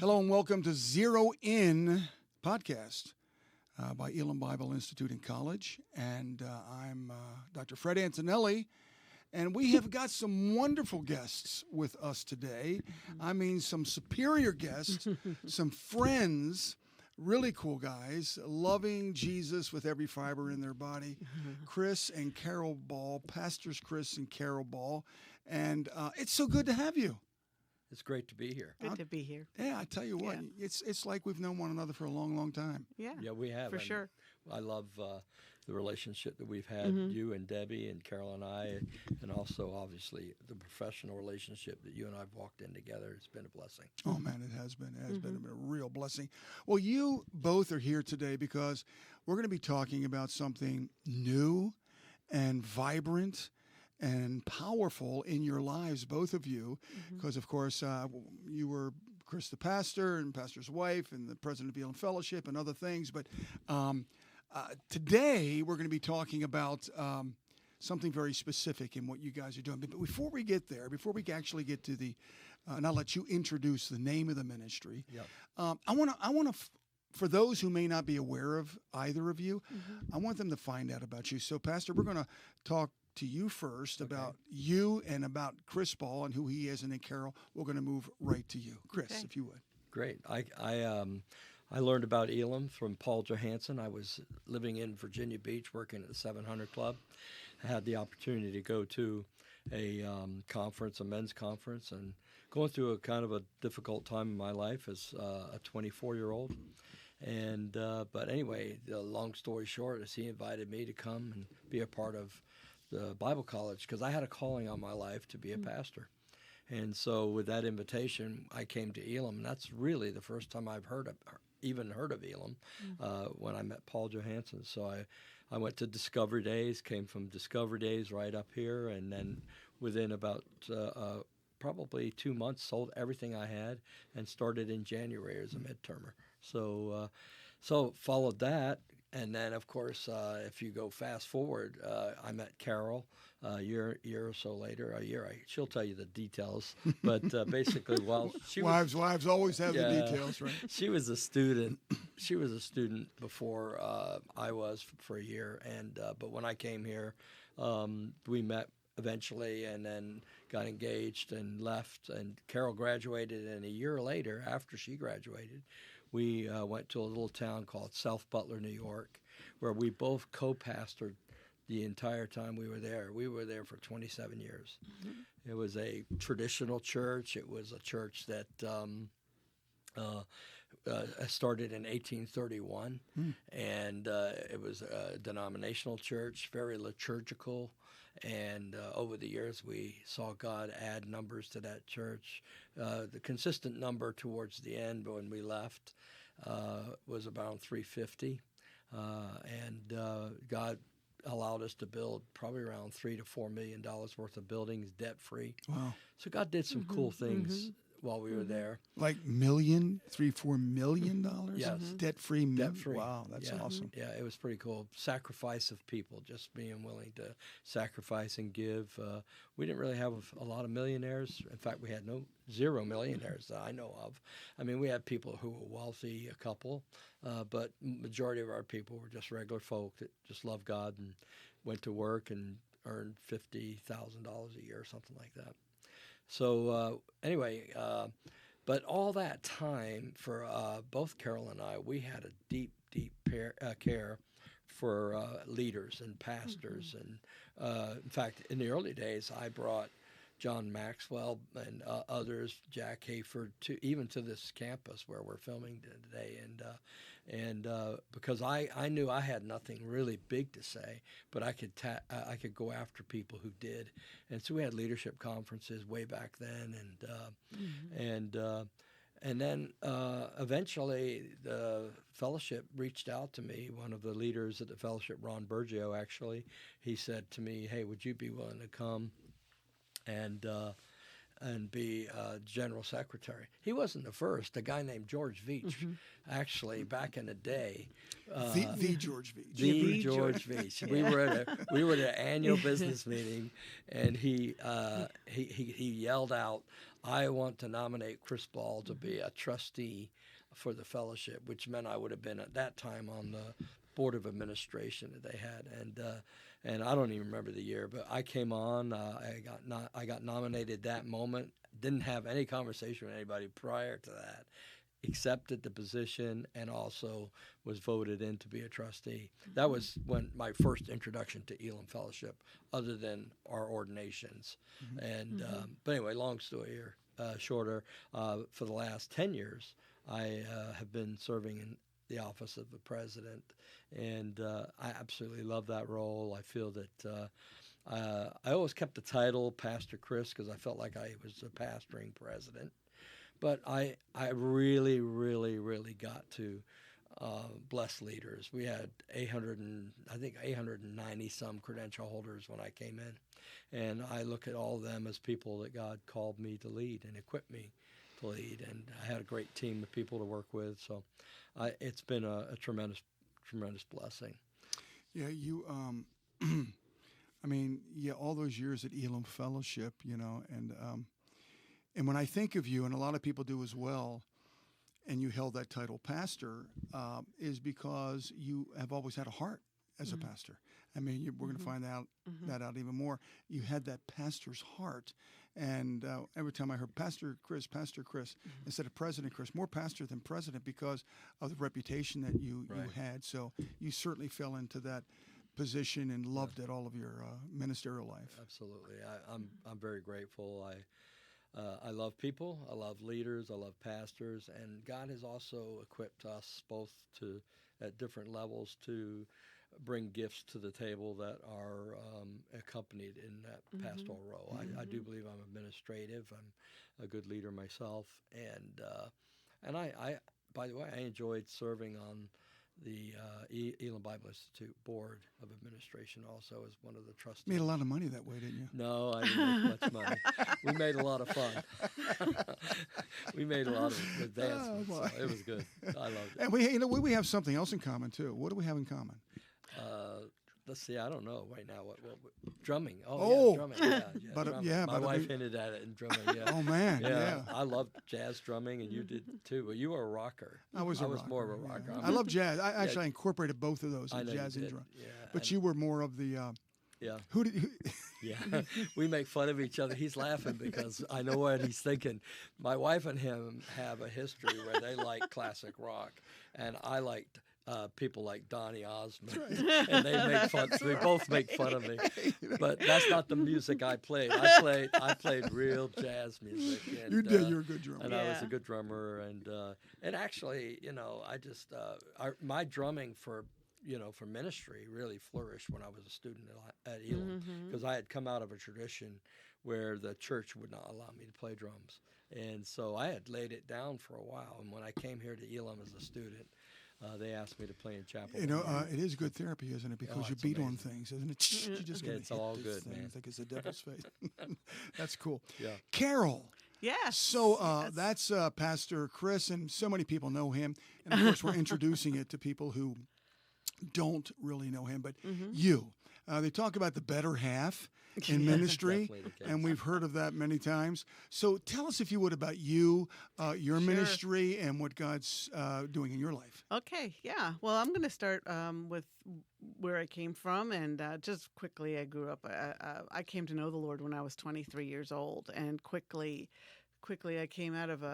Hello and welcome to Zero In podcast by Elim Bible Institute in college. And I'm Dr. Fred Antonelli. And we have got some wonderful guests with us today. I mean, some superior guests, some friends, really cool guys, loving Jesus with every fiber in their body. Chris and Carol Ball, Pastors Chris and Carol Ball. And it's so good to have you. It's great to be here. Good to be here. Yeah, I tell you what, it's like we've known one another for a long, long time. Yeah, we have. For sure. I love the relationship that we've had, you and Debbie and Carol and I, and also, obviously, the professional relationship that you and I have walked in together. It's been a blessing. Oh, man, it has been. It has been a real blessing. Well, you both are here today because we're going to be talking about something new and vibrant and powerful in your lives, both of you, because, of course, you were Chris the pastor and pastor's wife and the President of Elim Fellowship and other things. But today we're going to be talking about something very specific in what you guys are doing. But before we get there, before we actually get to the, and I'll let you introduce the name of the ministry, I want to, for those who may not be aware of either of you, I want them to find out about you. So, Pastor, we're going to talk to you first about you and about Chris Ball and who he is, and then Carol, we're going to move right to you. Chris, if you would. Great. I learned about Elim from Paul Johansson. I was living in Virginia Beach working at the 700 Club. I had the opportunity to go to a conference, a men's conference, and going through a kind of a difficult time in my life as a 24-year-old. And but anyway, the long story short is he invited me to come and be a part of the Bible college because I had a calling on my life to be a pastor. And so with that invitation, I came to Elim, and that's really the first time I've even heard of Elim when I met Paul Johansson. So I went to Discovery Days, came from Discovery Days right up here, and then within about probably 2 months, sold everything I had and started in January as a midtermer. So followed that. And then, of course, if you go fast forward, I met Carol a year or so later. She'll tell you the details. But basically, wives always have the details, right? She was a student. She was a student before I was for a year. And but when I came here, we met eventually, and then got engaged and left. And Carol graduated, and a year later, after she graduated, we went to a little town called South Butler, New York, where we both co-pastored the entire time we were there. We were there for 27 years. It was a traditional church. It was a church that started in 1831, and it was a denominational church, very liturgical. And over the years, we saw God add numbers to that church. The consistent number towards the end when we left was around 350. And God allowed us to build probably around $3 to $4 million worth of buildings debt-free. Wow. So God did some cool things while we were there. Like $3-4 million? Yes. Debt-free? Debt-free. Wow, that's awesome. Yeah, it was pretty cool. Sacrifice of people, just being willing to sacrifice and give. We didn't really have a lot of millionaires. In fact, we had zero millionaires that I know of. I mean, we had people who were wealthy, a couple, but majority of our people were just regular folk that just loved God and went to work and earned $50,000 a year or something like that. So anyway, but all that time for both Carol and I, we had a deep care for leaders and pastors. And in fact, in the early days, I brought John Maxwell and others, Jack Hayford, even to this campus where we're filming today. And because I knew I had nothing really big to say, but I could go after people who did. And so we had leadership conferences way back then, and then eventually the fellowship reached out to me. One of the leaders at the fellowship, Ron Bergio, actually, he said to me, "Hey, would you be willing to come and and be general secretary. He wasn't the first. A guy named George Veach, actually, back in the day. The George Veach. The George Veach. We were at an annual business meeting, and he yelled out, "I want to nominate Chris Ball to be a trustee for the fellowship," which meant I would have been at that time on the board of administration that they had, and I don't even remember the year, but I came on. I got nominated that moment. Didn't have any conversation with anybody prior to that. Accepted the position and also was voted in to be a trustee. That was when my first introduction to Elim Fellowship, other than our ordinations. And but anyway, long story shorter. For the last 10 years, I have been serving in the office of the president, and I absolutely love that role. I feel that I always kept the title Pastor Chris because I felt like I was a pastoring president. But I really, really, really got to bless leaders. We had 890 some credential holders when I came in, and I look at all of them as people that God called me to lead and equipped me to lead, and I had a great team of people to work with. So it's been a tremendous, tremendous blessing. Yeah, you. I mean, all those years at Elim Fellowship, and when I think of you, and a lot of people do as well, and you held that title pastor, is because you have always had a heart as a pastor. I mean, we're going to find that out even more. You had that pastor's heart. And every time I heard Pastor Chris, instead of President Chris, more pastor than president because of the reputation that you had. So you certainly fell into that position and loved it all of your ministerial life. Absolutely. I'm very grateful. I love people, I love leaders, I love pastors, and God has also equipped us both at different levels to bring gifts to the table that are accompanied in that pastoral role. I do believe I'm administrative. I'm a good leader myself, and I by the way, I enjoyed serving on the Elim Bible Institute Board of Administration also as one of the trustees. Made a lot of money that way, didn't you? No, I didn't make much money. We made a lot of fun. We made a lot of advancements. So it was good. I loved it. And we have something else in common too. What do we have in common? Let's see. I don't know right now. What drumming? Oh, yeah, drumming. Drumming. My wife hinted at it in drumming. Yeah. Oh man, yeah. I loved jazz drumming, and you did too. But you were a rocker. I was more of a rocker. Yeah. I love jazz. I incorporated both of those, jazz and drum. Yeah. But you were more of the. Yeah. Yeah. We make fun of each other. He's laughing because I know what he's thinking. My wife and him have a history where they like classic rock, and I liked people like Donny Osmond, and they make fun. We both make fun of me, but that's not the music I played. I played real jazz music. And, you did. You're a good drummer. And I was a good drummer, and actually, I just my drumming for ministry really flourished when I was a student at Elim, because I had come out of a tradition where the church would not allow me to play drums, and so I had laid it down for a while. And when I came here to Elim as a student, they asked me to play in chapel. It is good therapy, isn't it? Because you beat on things, isn't it? You just it's all good, man. It's like it's the devil's face. That's cool. Yeah. Carol. Yeah. So that's Pastor Chris, and so many people know him. And of course, we're introducing it to people who don't really know him. But you, they talk about the better half in ministry, and we've heard of that many times. So tell us, if you would, about you, your ministry, and what God's doing in your life. Okay, yeah. Well, I'm going to start with where I came from, and just quickly, I grew up. I came to know the Lord when I was 23 years old, and quickly, I came out of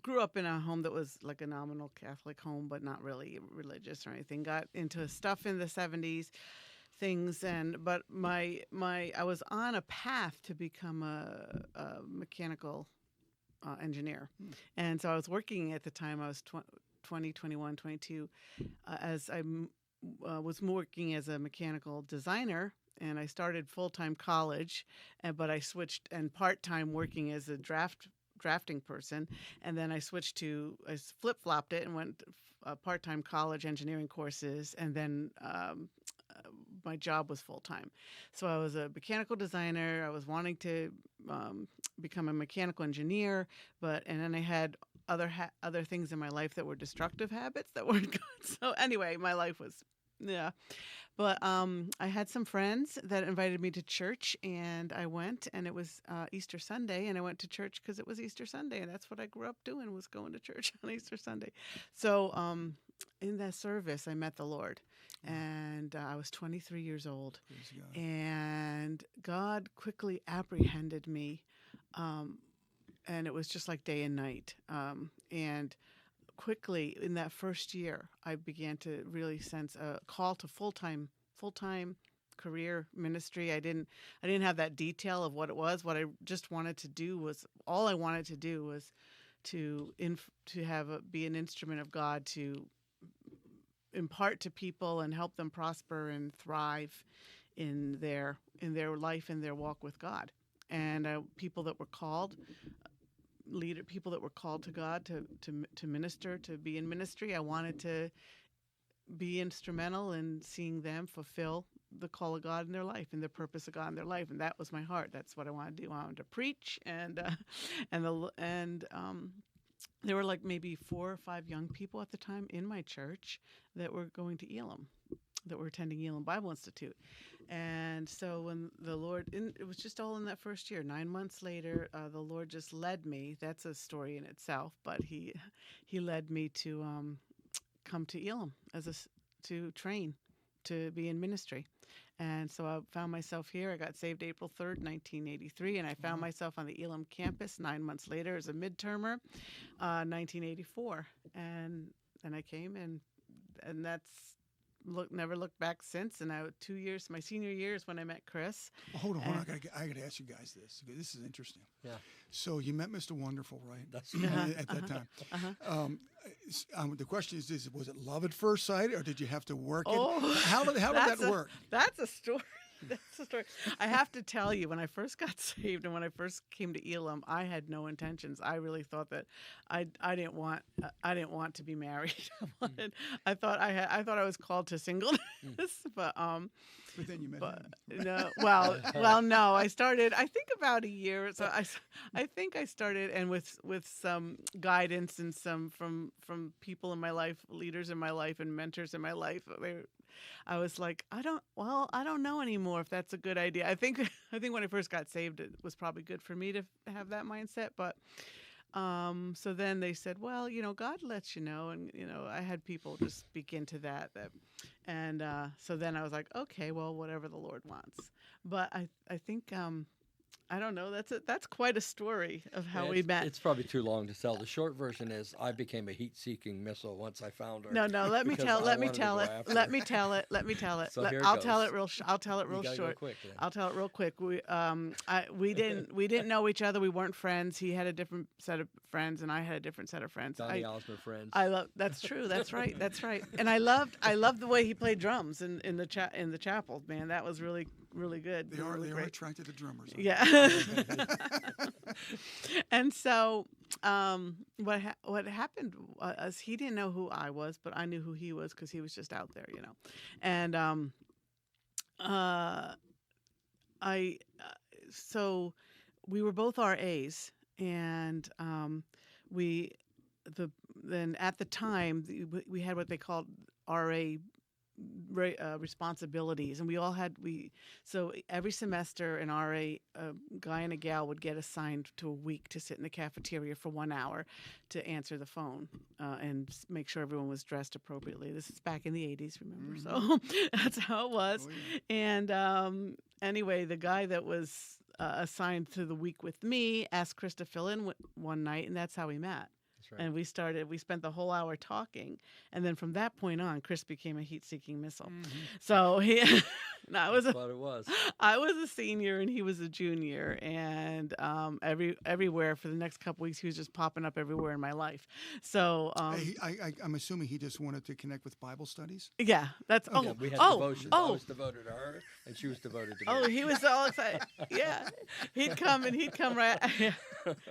grew up in a home that was like a nominal Catholic home, but not really religious or anything. Got into stuff in the 70s. But I was on a path to become a mechanical engineer, and so I was working at the time. I was 20, 21, 22, as I was working as a mechanical designer, and I started full-time college, but I switched and part-time working as a drafting person, and then I flip-flopped it and went part-time college engineering courses, and then my job was full-time. So I was a mechanical designer. I was wanting to become a mechanical engineer, and then I had other things in my life that were destructive habits that weren't good. So anyway, my life was, yeah. But I had some friends that invited me to church, and I went, and it was Easter Sunday, and I went to church because it was Easter Sunday, and that's what I grew up doing, was going to church on Easter Sunday. So in that service, I met the Lord, and I was 23 years old, and God quickly apprehended me, and it was just like day and night, and quickly in that first year, I began to really sense a call to full-time career ministry. I didn't have that detail of what it was. What I just wanted to do was, all I wanted to do was to be an instrument of God to impart to people and help them prosper and thrive in their life and their walk with God. And people that were called to God to minister, to be in ministry. I wanted to be instrumental in seeing them fulfill the call of God in their life and the purpose of God in their life, and that was my heart. That's what I wanted to do. I wanted to preach, and there were like maybe 4 or 5 young people at the time in my church that were going to Elim, that were attending Elim Bible Institute. And so when the Lord, it was just all in that first year, 9 months later, the Lord just led me. That's a story in itself, but he led me to come to Elim to train, to be in ministry. And so I found myself here. I got saved April 3rd, 1983, and I found myself on the Elim campus 9 months later as a midtermer, 1984. And I came, and that's never looked back since. And 2 years, my senior year is when I met Chris. Well, hold on. I got to ask you guys this. This is interesting. Yeah. So you met Mr. Wonderful, right? That's at that time. The question is, was it love at first sight, or did you have to work it? How did that work? That's a story. That's a story. I have to tell you, when I first got saved and when I first came to Elim, I had no intentions. I really thought that I didn't want to be married. I thought I was called to singleness, but then you met him. No, well, no. I started, I think, about a year. So I think I started, and with some guidance and some from people in my life, leaders in my life, and mentors in my life. I was like, I don't know anymore if that's a good idea. I think when I first got saved, it was probably good for me to have that mindset. But so then they said, well, God lets you know, and I had people just speak into that, and so then I was like, okay, well, whatever the Lord wants. But I think I don't know. That's quite a story of how we met. It's probably too long to tell. The short version is I became a heat-seeking missile once I found her. No. Let me tell it. So I'll tell it real short. Go quick, then. I'll tell it real quick. We didn't know each other. We weren't friends. He had a different set of friends, and I had a different set of friends. Donnie Osmer friends. That's true. That's right. And I loved the way he played drums in the chapel. Man, that was really good. They are great. attracted to drummers. Yeah. And so what happened was he didn't know who I was, but I knew who he was because he was just out there, And so we were both RAs, and then at the time we had what they called RA responsibilities, and so every semester an RA, a guy and a gal, would get assigned to a week to sit in the cafeteria for 1 hour to answer the phone and make sure everyone was dressed appropriately. This is back in the 80s, remember? So that's how it was. And anyway, the guy that was assigned to the week with me asked Chris to fill in one night, and that's how we met. Right. And we spent the whole hour talking. And then from that point on, Chris became a heat-seeking missile. Mm-hmm. So I was a senior and he was a junior. And everywhere for the next couple weeks, he was just popping up everywhere in my life. So I'm assuming he just wanted to connect with Bible studies? Yeah. That's we had devotions. I was devoted to her, and she was devoted to me. Oh, he was all excited. Yeah. He'd come right.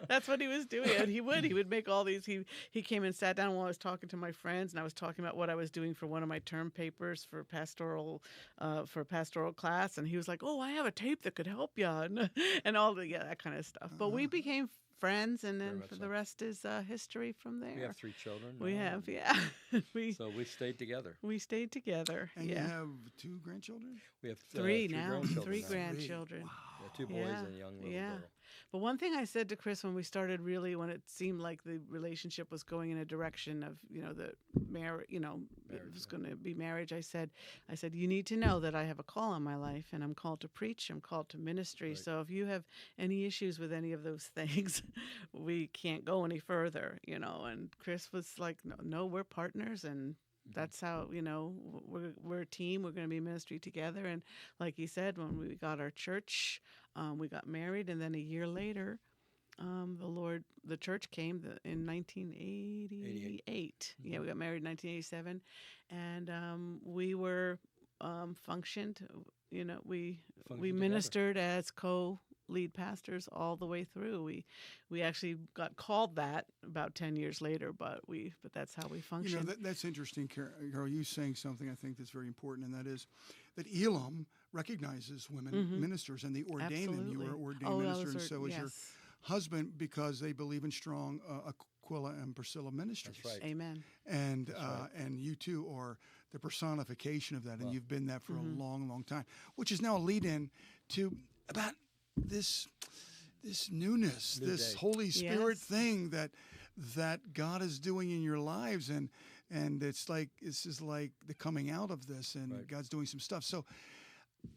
That's what he was doing. And he would make all these. He came and sat down while I was talking to my friends, and I was talking about what I was doing for one of my term papers for pastoral pastoral class, and he was like, "Oh, I have a tape that could help you," and all that kind of stuff. But we became friends, and then for the rest is history from there. We have 3 children. We now, have, yeah. So we stayed together. We stayed together. And yeah. you have 2 grandchildren? Three We have 3 now. grandchildren. 3 now. grandchildren. Wow. Yeah, 2 boys and a young little girl. But one thing I said to Chris when we started, really, when it seemed like the relationship was going in a direction of, the marriage, it was going to be marriage, I said, you need to know that I have a call on my life, and I'm called to preach, I'm called to ministry. Right. So if you have any issues with any of those things, we can't go any further, And Chris was like, no, we're partners, and that's how, we're a team. We're going to be ministry together. And like he said, when we got our church, we got married, and then a year later, the church came in 1988. Yeah, we got married in 1987, and we were functioned. We ministered as co-lead pastors all the way through. We actually got called that about 10 years later, but that's how we functioned. That's interesting, Carol. You saying something I think that's very important, and that is that Elim recognizes women ministers, and they ordain them. You were an ordained minister, and so is your husband, because they believe in strong Aquila and Priscilla ministries. That's right. Amen. And right. and you too are the personification of that, and you've been that for a long, long time, which is now a lead-in to about this newness, this day. Holy Spirit thing that God is doing in your lives, and this is like the coming out of this, and God's doing some stuff. So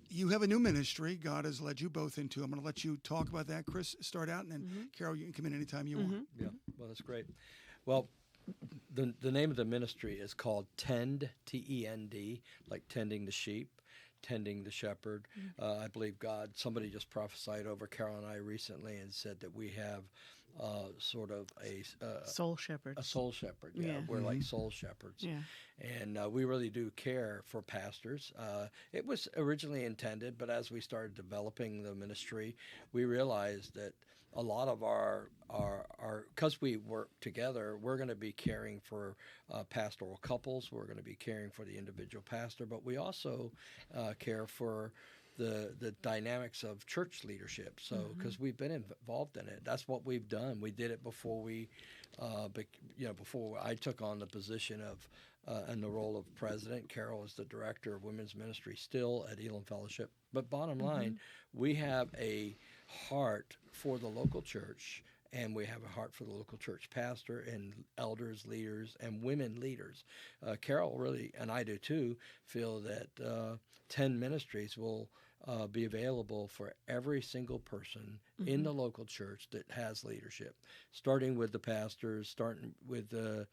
you have a new ministry God has led you both into. I'm going to let you talk about that. Chris, start out, and then Carol, you can come in anytime you want. Yeah, well, that's great. Well, the name of the ministry is called Tend, T-E-N-D, like tending the sheep, tending the shepherd. I believe somebody just prophesied over Carol and I recently and said that we have sort of a soul shepherd. A soul shepherd, yeah. We're like soul shepherds. Yeah. And we really do care for pastors. It was originally intended, but as we started developing the ministry, we realized that a lot of our because we work together, we're going to be caring for pastoral couples. We're going to be caring for the individual pastor, but we also care for the dynamics of church leadership. So, because we've been involved in it, that's what we've done. We did it before before I took on the position of and the role of president. Carol is the director of women's ministry still at Elim Fellowship. But bottom line, we have a heart for the local church, and we have a heart for the local church pastor and elders, leaders, and women leaders. Carol really, and I do too, feel that Tend Ministries will be available for every single person in the local church that has leadership, starting with the pastors, starting with the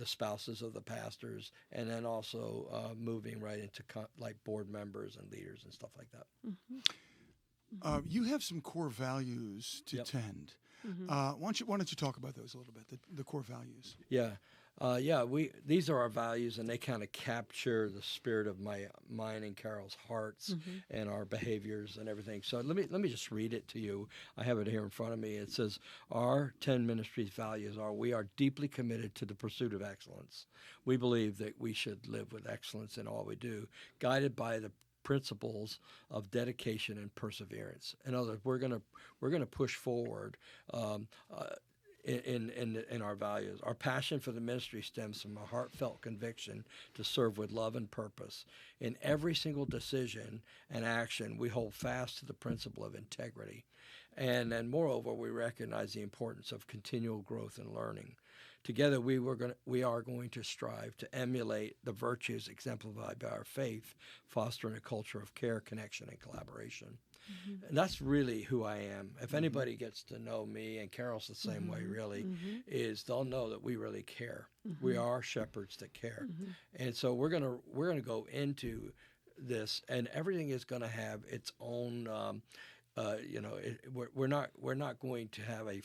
spouses of the pastors, and then also moving right into like board members and leaders and stuff like that. You have some core values to Tend. Why don't you talk about those a little bit, the core values? Yeah. These are our values, and they kind of capture the spirit of mine and Carol's hearts and our behaviors and everything. So let me just read it to you. I have it here in front of me. It says, our Tend Ministries values are: we are deeply committed to the pursuit of excellence. We believe that we should live with excellence in all we do, guided by the principles of dedication and perseverance. In other words, we're gonna push forward in our values. Our passion for the ministry stems from a heartfelt conviction to serve with love and purpose. In every single decision and action, we hold fast to the principle of integrity. And moreover, we recognize the importance of continual growth and learning. Together, we are going to strive to emulate the virtues exemplified by our faith, fostering a culture of care, connection, and collaboration. And that's really who I am. If anybody gets to know me, and Carol's the same way really, is they'll know that we really care. We are shepherds that care. And so we're gonna go into this, and everything is gonna have its own we're not going to have a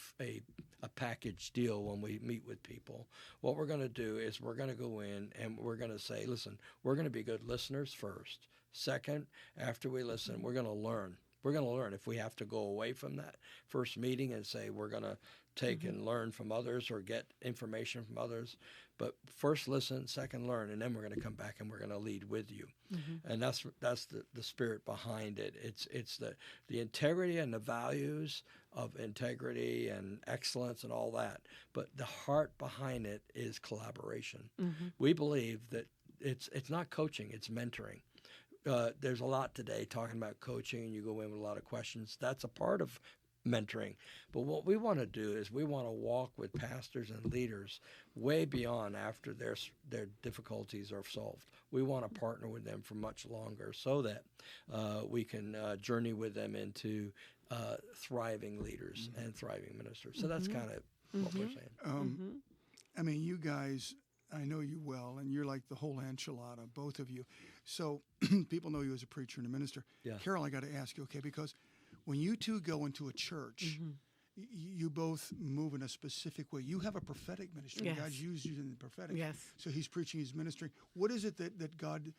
package deal when we meet with people. What we're going to do is we're going to go in and we're going to say, listen, we're going to be good listeners first. Second, after we listen, we're going to learn. We're going to learn. If we have to go away from that first meeting and say we're going to take and learn from others or get information from others, but first listen, second learn, and then we're going to come back and we're going to lead with you. And that's the spirit behind it. It's the integrity and the values of integrity and excellence and all that, but the heart behind it is collaboration. We believe that it's not coaching, it's mentoring. There's a lot today talking about coaching, and you go in with a lot of questions. That's a part of mentoring. But what we want to do is we want to walk with pastors and leaders way beyond after their difficulties are solved. We want to partner with them for much longer so that we can journey with them into thriving leaders and thriving ministers. So that's kind of what we're saying. I mean, you guys, I know you well, and you're like the whole enchilada, both of you. So people know you as a preacher and a minister. Yeah. Carol, I got to ask you, okay, because when you two go into a church, you both move in a specific way. You have a prophetic ministry. Yes. God's used you in the prophetic. Yes. So he's preaching, he's ministering. What is it that God,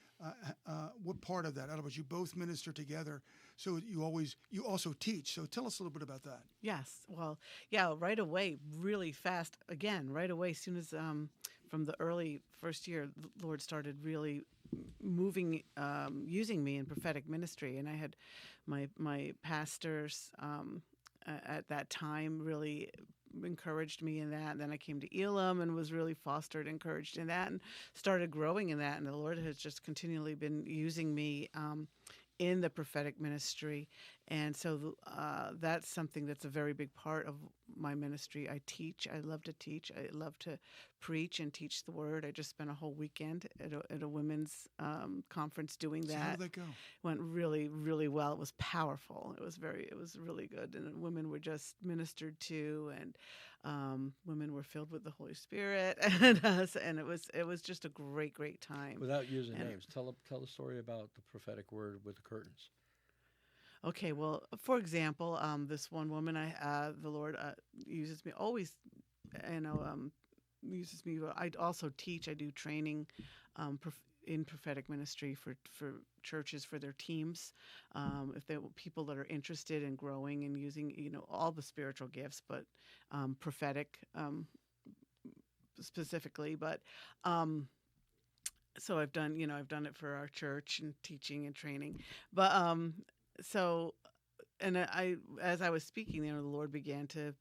what part of that? Otherwise, you both minister together. So you also teach. So tell us a little bit about that. Yes. Well, yeah, right away, really fast. Again, right away, as soon as from the early first year, the Lord started really moving, using me in prophetic ministry. And I had my pastors at that time really encouraged me in that. And then I came to Elim and was really fostered, encouraged in that, and started growing in that. And the Lord has just continually been using me in the prophetic ministry. And so that's something that's a very big part of my ministry. I teach. I love to teach. I love to preach and teach the word. I just spent a whole weekend at a women's conference doing that. So how did that go? Went really, really well. It was powerful. It was really good. And women were just ministered to, and women were filled with the Holy Spirit, and it was just a great, great time. Without using names, tell the story about the prophetic word with the curtains. Okay, well, for example, this one woman, the Lord uses me always, uses me. I also teach. I do training in prophetic ministry for churches, for their teams, if they people that are interested in growing and using all the spiritual gifts, but prophetic specifically. But so I've done it for our church and teaching and training, but as I was speaking, the Lord began to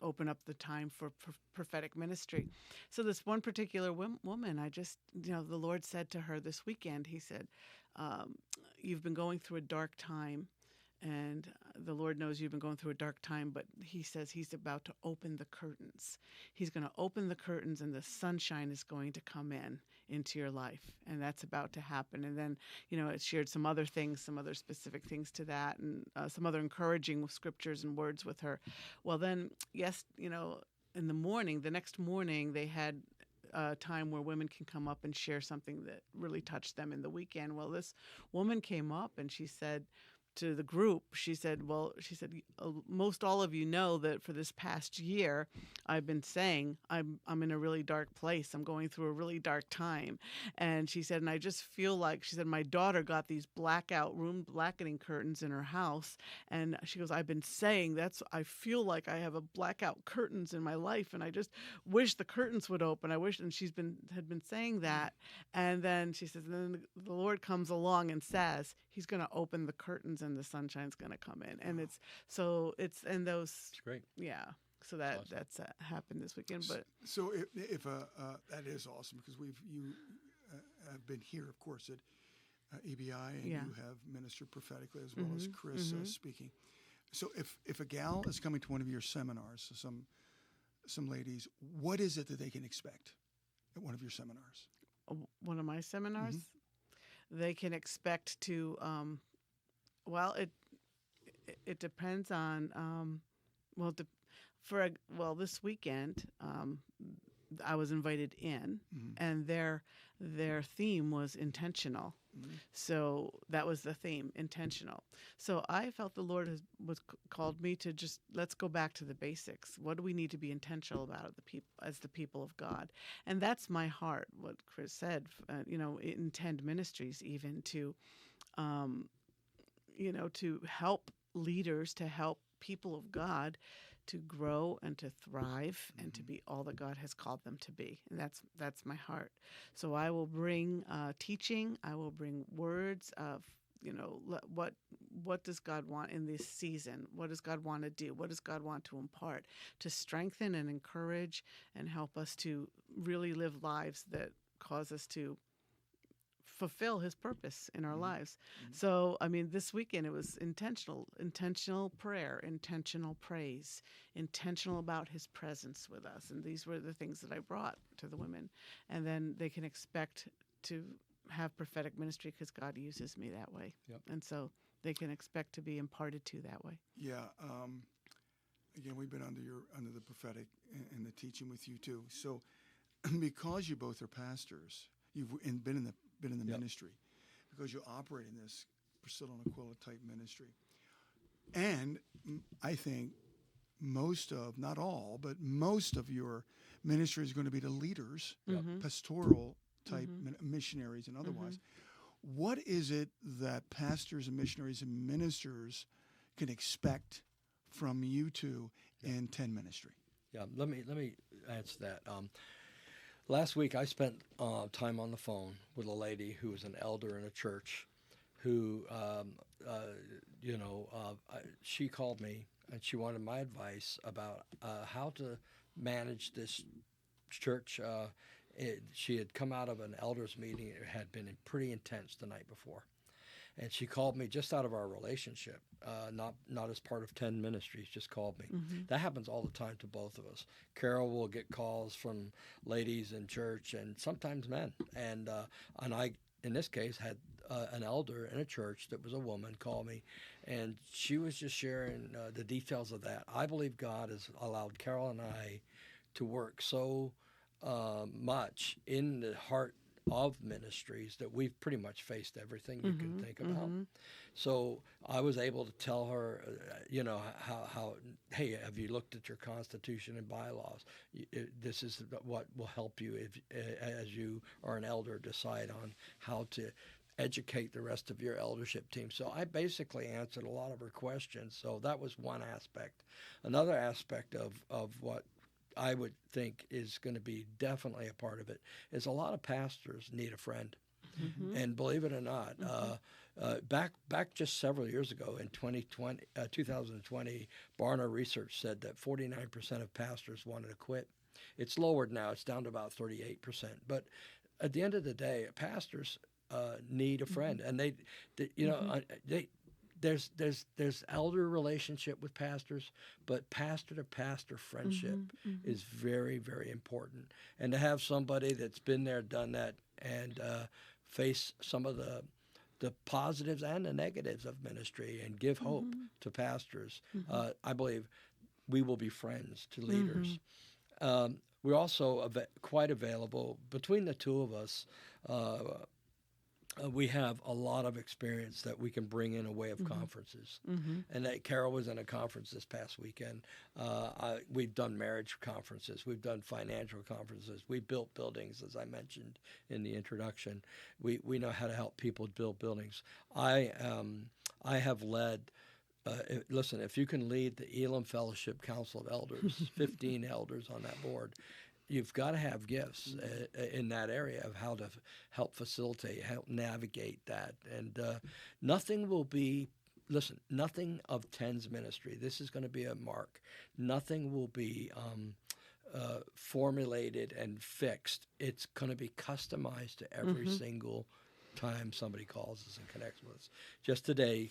open up the time for prophetic ministry. So this one particular woman, I just, the Lord said to her this weekend, he said, you've been going through a dark time, and the Lord knows you've been going through a dark time, but he says he's about to open the curtains. He's going to open the curtains, and the sunshine is going to come into your life, and that's about to happen. And then, it shared some other things, some other specific things to that, and some other encouraging scriptures and words with her. Well, then, yes, in the next morning, they had a time where women can come up and share something that really touched them in the weekend. Well, this woman came up and she said to the group, she said, most all of you know that for this past year, I've been saying I'm in a really dark place. I'm going through a really dark time. And she said, and I just feel like, she said, my daughter got these blackening curtains in her house. And she goes, I've been saying I feel like I have a blackout curtains in my life. And I just wish the curtains would open. I wish, and had been saying that. And then she says, and then the Lord comes along and says, he's going to open the curtains and the sunshine's going to come in. And it's great. Yeah. So that's happened this weekend. But so if that is awesome, because you have been here, of course, at EBI, and you have ministered prophetically as well as Chris speaking. So if a gal is coming to one of your seminars, some ladies, what is it that they can expect at one of your seminars? One of my seminars, they can expect to. It depends on. This weekend, I was invited in, and their theme was intentional. So that was the theme, intentional. So I felt the Lord called me to just, let's go back to the basics. What do we need to be intentional about as the people of God? And that's my heart, what Chris said, in Tend Ministries, even to, to help leaders to help people of God to grow and to thrive and to be all that God has called them to be. And that's my heart. So I will bring teaching. I will bring words of, what does God want in this season? What does God want to do? What does God want to impart to strengthen and encourage and help us to really live lives that cause us to fulfill his purpose in our lives. So, this weekend it was intentional prayer, intentional praise, intentional about his presence with us. And these were the things that I brought to the women. And then they can expect to have prophetic ministry because God uses me that way. Yep. And so they can expect to be imparted to that way. Yeah. Again, we've been under the prophetic and the teaching with you too. So, because you both are pastors, you've been in the ministry, because you operate in this Priscilla and Aquila type ministry, and I think most of, not all, but most of your ministry is going to be to leaders, pastoral type missionaries and otherwise. What is it that pastors and missionaries and ministers can expect from you two in Tend Ministry? Yeah, let me answer that. Last week I spent time on the phone with a lady who was an elder in a church who, she called me and she wanted my advice about how to manage this church. She had come out of an elders meeting. It had been pretty intense the night before. And she called me just out of our relationship, not as part of Tend Ministries, just called me. That happens all the time to both of us. Carol will get calls from ladies in church and sometimes men. And I, in this case, had an elder in a church that was a woman call me, and she was just sharing the details of that. I believe God has allowed Carol and I to work so much in the heart of ministries that we've pretty much faced everything you can think about. So I was able to tell her, how, hey, have you looked at your constitution and bylaws? This is what will help you as you are an elder, decide on how to educate the rest of your eldership team. So I basically answered a lot of her questions. So that was one aspect. Another aspect of what I would think is going to be definitely a part of it is a lot of pastors need a friend. And believe it or not, back just several years ago in 2020, Barna Research said that 49% of pastors wanted to quit. It's lowered now. It's down to about 38%. But at the end of the day, pastors need a friend. And there's elder relationship with pastors, but pastor to pastor friendship is very, very important. And to have somebody that's been there, done that, and face some of the positives and the negatives of ministry and give hope to pastors, I believe we will be friends to leaders. We're also quite available between the two of us. We have a lot of experience that we can bring in a way of conferences. And that Carol was in a conference this past weekend. We've done marriage conferences. We've done financial conferences. We built buildings, as I mentioned in the introduction. We know how to help people build buildings. I have led, listen, if you can lead the Elim Fellowship Council of Elders, 15 elders on that board, you've got to have gifts in that area of how to help facilitate, help navigate that. And nothing of Tend's ministry, this is going to be a mark. Nothing will be formulated and fixed. It's going to be customized to every single time somebody calls us and connects with us. Just today,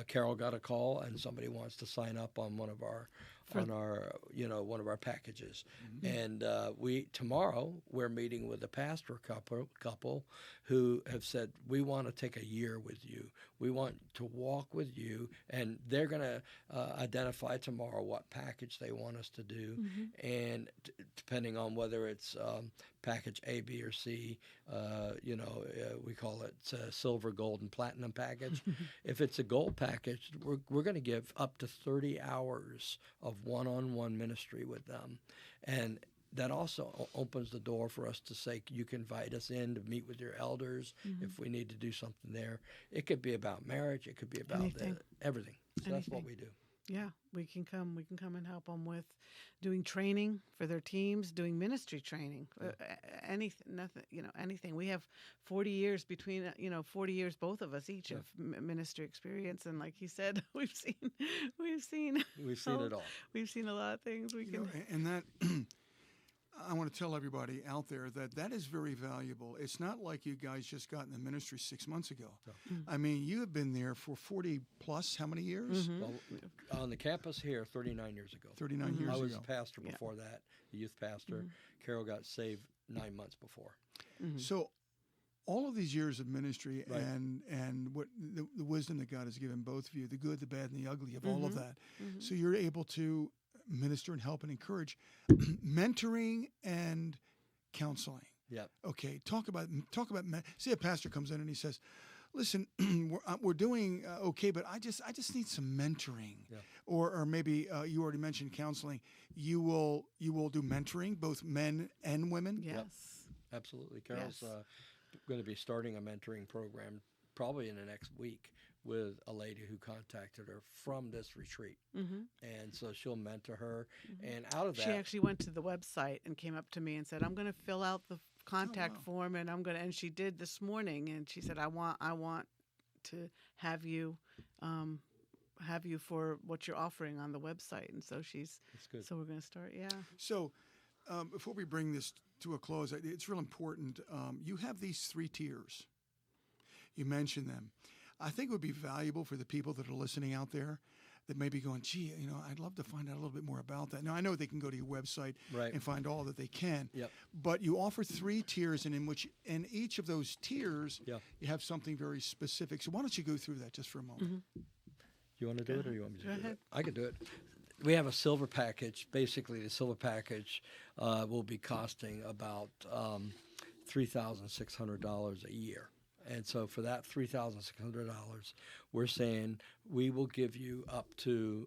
Carol got a call and somebody wants to sign up on one of our packages. And tomorrow we're meeting with a pastor couple who have said, we want to take a year with you. We want to walk with you, and they're going to identify tomorrow what package they want us to do. And depending on whether it's package A, B, or C, we call it silver, gold, and platinum package. If it's a gold package, we're going to give up to 30 hours of one-on-one ministry with them. And that also opens the door for us to say, you can invite us in to meet with your elders if we need to do something there. It could be about marriage. It could be about everything. So that's what we do. Yeah, we can come and help them with doing training for their teams, doing ministry training, anything, nothing, anything. We have 40 years between, 40 years, both of us each of ministry experience. And like he said, we've seen it all. We've seen a lot of things. And that, I want to tell everybody out there that is very valuable. It's not like you guys just got in the ministry 6 months ago. No. I mean, you have been there for 40 plus, how many years? Mm-hmm. Well, on the campus here, 39 years ago. 39 years ago. I was a pastor before that, a youth pastor. Mm-hmm. Carol got saved 9 months before. Mm-hmm. So all of these years of ministry and what the wisdom that God has given both of you, the good, the bad, and the ugly of all of that. Mm-hmm. So you're able to minister and help and encourage mentoring and counseling. Yeah. Okay. Talk about. See, a pastor comes in and he says, "Listen, we're doing okay, but I just need some mentoring." Yeah. Or maybe you already mentioned counseling. You will do mentoring, both men and women. Yes. Yep. Absolutely. Carol's going to be starting a mentoring program probably in the next week with a lady who contacted her from this retreat. Mm-hmm. And so she'll mentor her. Mm-hmm. And out of that... She actually went to the website and came up to me and said, I'm going to fill out the contact form, and and she did this morning, and she said, I want to have you for what you're offering on the website. And so That's good. So we're going to start, So before we bring this to a close, it's real important. You have these 3 tiers. You mentioned them. I think it would be valuable for the people that are listening out there that may be going, gee, I'd love to find out a little bit more about that. Now, I know they can go to your website and find all that they can. Yep. But you offer 3 tiers, and in each of those tiers, you have something very specific. So why don't you go through that just for a moment? Mm-hmm. You want to do it, or you want me to do it? I can do it. We have a silver package. Basically, the silver package will be costing about $3,600 a year. And so for that $3,600, we're saying we will give you up to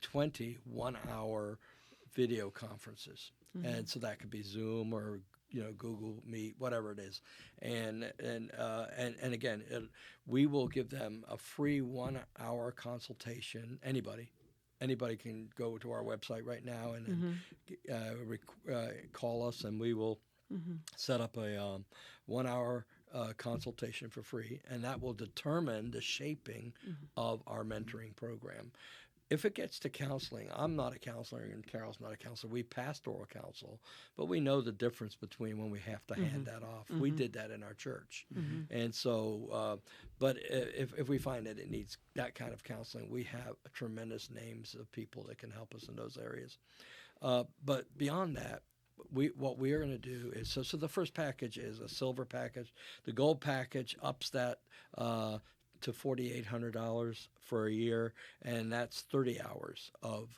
20 one-hour video conferences. Mm-hmm. And so that could be Zoom or Google Meet, whatever it is. And again, we will give them a free 1-hour consultation. Anybody can go to our website right now and call us, and we will set up a 1-hour consultation for free, and that will determine the shaping of our mentoring program. If it gets to counseling, I'm not a counselor and Carol's not a counselor. We pastoral counsel, but we know the difference between when we have to hand that off. We did that in our church. And so, but if we find that it needs that kind of counseling, we have tremendous names of people that can help us in those areas. But beyond that, what we are going to do is, so the first package is a silver package. The gold package ups that to $4,800 for a year, and that's 30 hours of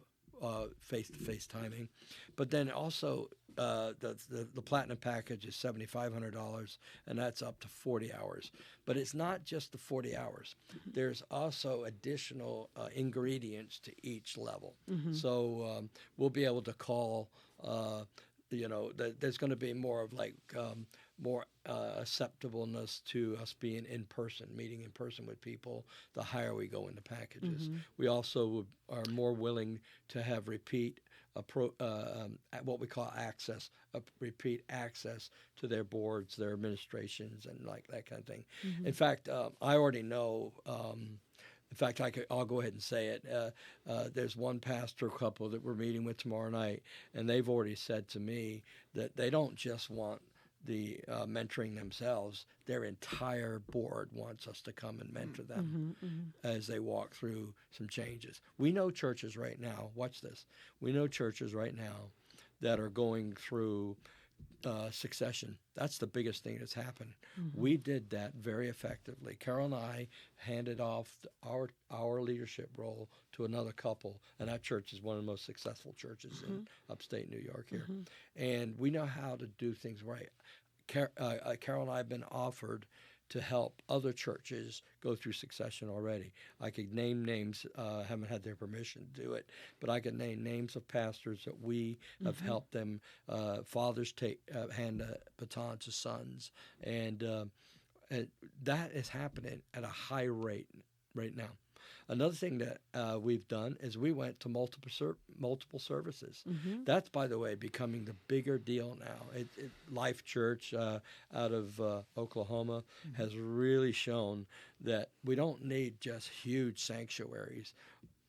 face-to-face timing. But then also the platinum package is $7,500, and that's up to 40 hours. But it's not just the 40 hours. There's also additional ingredients to each level. So we'll be able to call... there's going to be more of more acceptableness to us being in person, meeting in person with people, the higher we go in the packages. We also are more willing to have what we call repeat access to their boards, their administrations, and like that kind of thing. In fact, I already know... In fact, I'll go ahead and say it. There's one pastor couple that we're meeting with tomorrow night, and they've already said to me that they don't just want the mentoring themselves. Their entire board wants us to come and mentor them as they walk through some changes. We know churches right now, watch this, we know churches right now that are going through succession. That's the biggest thing that's happened. We did that very effectively. Carol and I handed off our leadership role to another couple, and that church is one of the most successful churches in upstate New York here. And we know how to do things right. Carol and I have been offered to help other churches go through succession already. I could name names, haven't had their permission to do it, but I could name names of pastors that we have helped them, fathers hand a baton to sons, and that is happening at a high rate right now. Another thing that we've done is we went to multiple services. Mm-hmm. That's, by the way, becoming the bigger deal now. Life Church out of Oklahoma has really shown that we don't need just huge sanctuaries.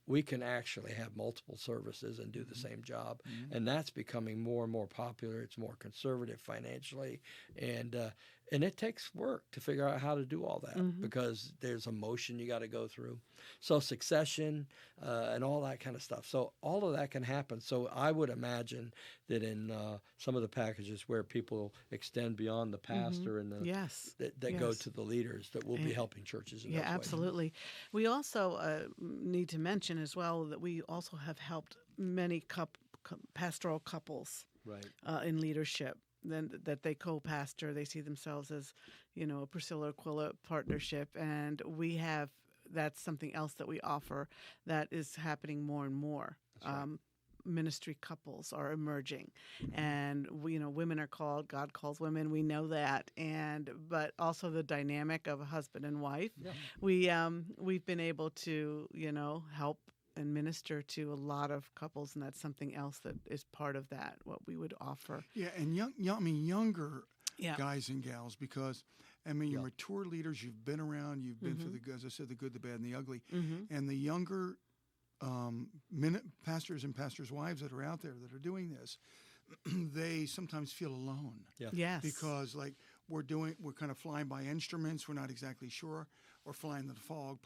We can actually have multiple services and do the same job. And that's becoming more and more popular. It's more conservative financially. And it takes work to figure out how to do all that because there's a motion you got to go through. So succession and all that kind of stuff. So all of that can happen. So I would imagine that in some of the packages where people extend beyond the pastor and that go to the leaders, that will be helping churches in those ways. Absolutely. We also need to mention as well that we also have helped many pastoral couples in leadership. Then that they co-pastor, they see themselves as, a Priscilla-Aquila partnership, and that's something else that we offer that is happening more and more. Ministry couples are emerging, and women are called. God calls women. We know that, but also the dynamic of a husband and wife. Yeah. We've been able to help and minister to a lot of couples, and that's something else that is part of that, what we would offer. Yeah, and younger guys and gals, because, you're mature leaders, you've been around, you've been through as I said, the good, the bad, and the ugly, and the younger pastors and pastors' wives that are out there that are doing this, they sometimes feel alone. Yeah. Yes. Because, we're kind of flying by instruments, we're not exactly sure, or flying in the fog,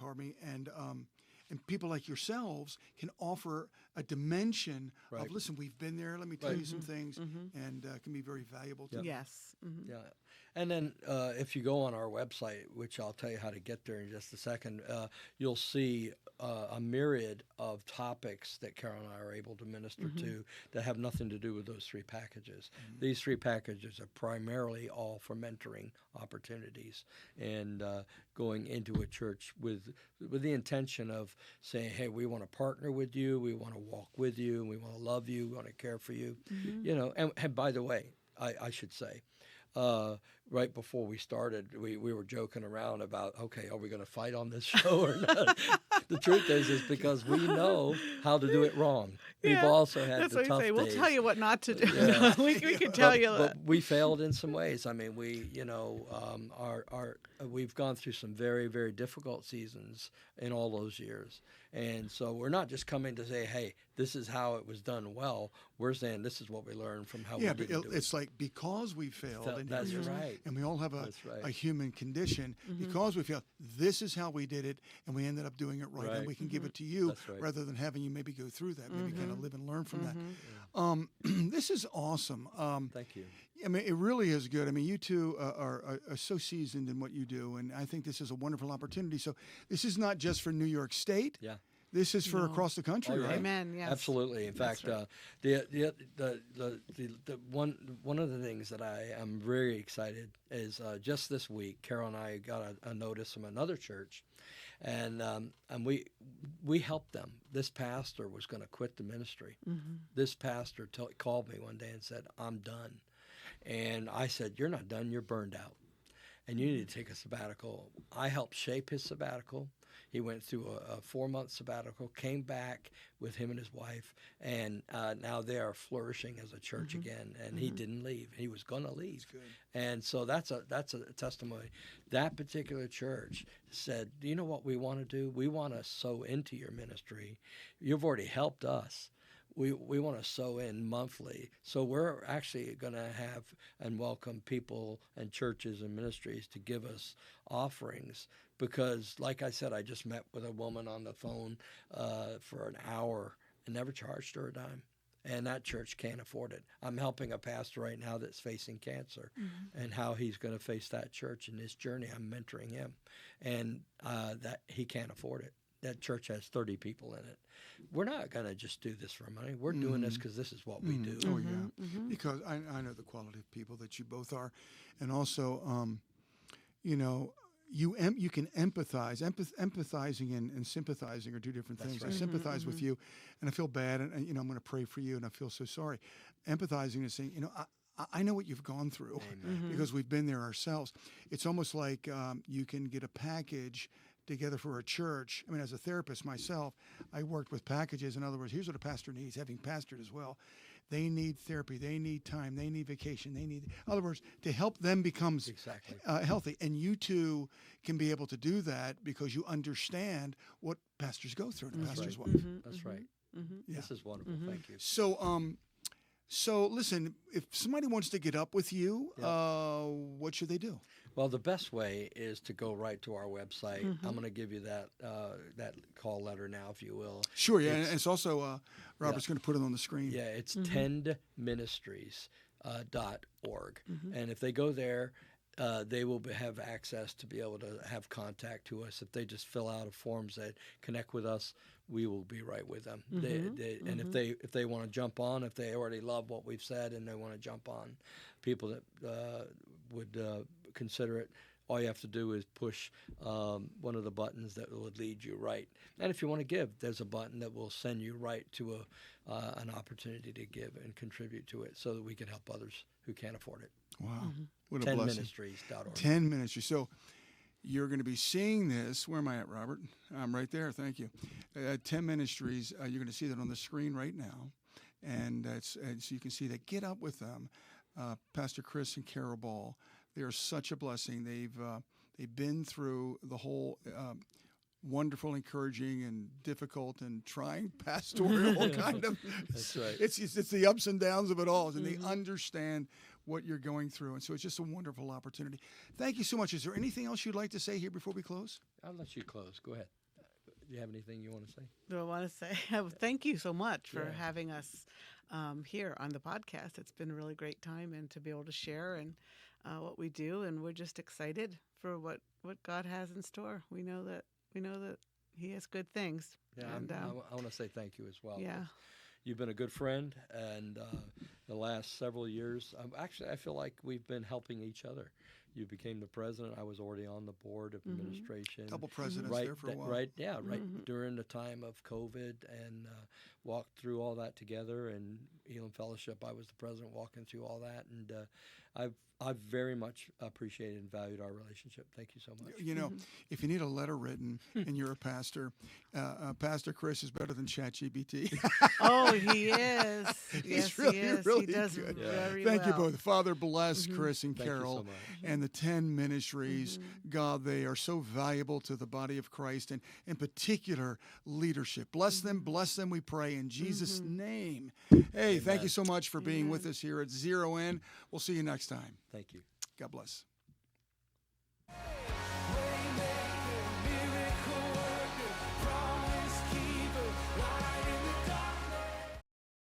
and people like yourselves can offer a dimension of, listen, we've been there, let me tell you some things, and can be very valuable to you. Yes. Yeah. And then if you go on our website, which I'll tell you how to get there in just a second, you'll see a myriad of topics that Carol and I are able to minister to that have nothing to do with those three packages. These three packages are primarily all for mentoring opportunities and going into a church with the intention of saying, hey, we want to partner with you, we want to walk with you, we want to love you, we want to care for you. And by the way, I should say, right before we started, we were joking around about, okay, are we going to fight on this show or not? The truth is because we know how to do it wrong. We've also had that's the what tough days. days. We'll tell you what not to do. Yeah. we can tell you that. But we failed in some ways. We've gone through some very, very difficult seasons in all those years. And so we're not just coming to say, hey, this is how it was done well. We're saying this is what we learned from how we didn't do it. It's like because we failed. That's right. And we all have a human condition. Because we failed, this is how we did it, and we ended up doing it right. And we can give it to you rather than having you maybe go through that, maybe kind of live and learn from that. This is awesome. Thank you. It really is good. You two are so seasoned in what you do, and I think this is a wonderful opportunity. So this is not just for New York State. Yeah. This is for across the country, right? Amen. Yes. Absolutely. In fact, the one of the things that I am very excited is just this week, Carol and I got a notice from another church, and we helped them. This pastor was going to quit the ministry. This pastor called me one day and said, "I'm done," and I said, "You're not done. You're burned out, and you need to take a sabbatical." I helped shape his sabbatical. He went through a 4-month sabbatical, came back with him and his wife, and now they are flourishing as a church again. And he didn't leave; he was going to leave. And so that's a testimony. That particular church said, "Do you know what we want to do? We want to sow into your ministry. You've already helped us. We want to sow in monthly. So we're actually going to have and welcome people and churches and ministries to give us offerings." Because, like I said, I just met with a woman on the phone for an hour and never charged her a dime. And that church can't afford it. I'm helping a pastor right now that's facing cancer and how he's going to face that church in his journey. I'm mentoring him. And that he can't afford it. That church has 30 people in it. We're not going to just do this for money. We're doing this because this is what we do. Oh, yeah. Because I know the quality of people that you both are. And also, you can empathize. Empathizing and sympathizing are two different things. Right. I sympathize with you, and I feel bad, and I'm going to pray for you, and I feel so sorry. Empathizing is saying, I know what you've gone through because we've been there ourselves. It's almost like you can get a package together for a church. I mean, as a therapist myself, I worked with packages. In other words, here's what a pastor needs, having pastored as well. They need therapy. They need time. They need vacation. They need, in other words, to help them become Exactly. healthy. And you too can be able to do that because you understand what pastors go through, the pastor's wife. That's right. Yeah. This is wonderful. Thank you. So listen, if somebody wants to get up with you, what should they do? Well, the best way is to go right to our website. I'm going to give you that call letter now, if you will. Sure, yeah. And it's also, Robert's going to put it on the screen. Yeah, it's tendministries.org. And if they go there, they will have access to be able to have contact to us. If they just fill out a forms that connect with us, we will be right with them. And if they want to jump on, if they already love what we've said and they want to jump on, people that would consider it, all you have to do is push one of the buttons that would lead you right. And if you want to give, there's a button that will send you right to an opportunity to give and contribute to it so that we can help others who can't afford it. Wow. What a blessing. Tendministries.org. 10 Ministries. So you're going to be seeing this. Where am I at, Robert? I'm right there. Thank you. 10 Ministries. You're going to see that on the screen right now. And so you can see that. Get up with them. Pastor Chris and Carol Ball. They are such a blessing. They've been through the whole wonderful, encouraging, and difficult and trying pastoral kind of. That's right. It's the ups and downs of it all, and they understand what you're going through, and so it's just a wonderful opportunity. Thank you so much. Is there anything else you'd like to say here before we close? I'll let you close. Go ahead. Do you have anything you want to say? Do I want to say thank you so much for having us here on the podcast. It's been a really great time, and to be able to share and what we do, and we're just excited for what God has in store. We know that He has good things. Yeah, and, I want to say thank you as well. Yeah. You've been a good friend, and the last several years, I feel like we've been helping each other. You became the president. I was already on the board of administration. Double presidents there for a while. During the time of COVID, and walked through all that together. And Elim Fellowship, I was the president, walking through all that, and I've very much appreciated and valued our relationship. Thank you so much. You know, if you need a letter written and you're a pastor, Pastor Chris is better than ChatGPT. Oh, he is. He's yes, really, he is. really he does good. very Thank you well. both. Father, bless Chris and Thank you Carol so much. and the 10 Ministries. God, they are so valuable to the body of Christ, and in particular, leadership. Bless them, we pray, in Jesus' name. Hey, thank you so much for being with us here at Zero In. We'll see you next time. Thank you. God bless.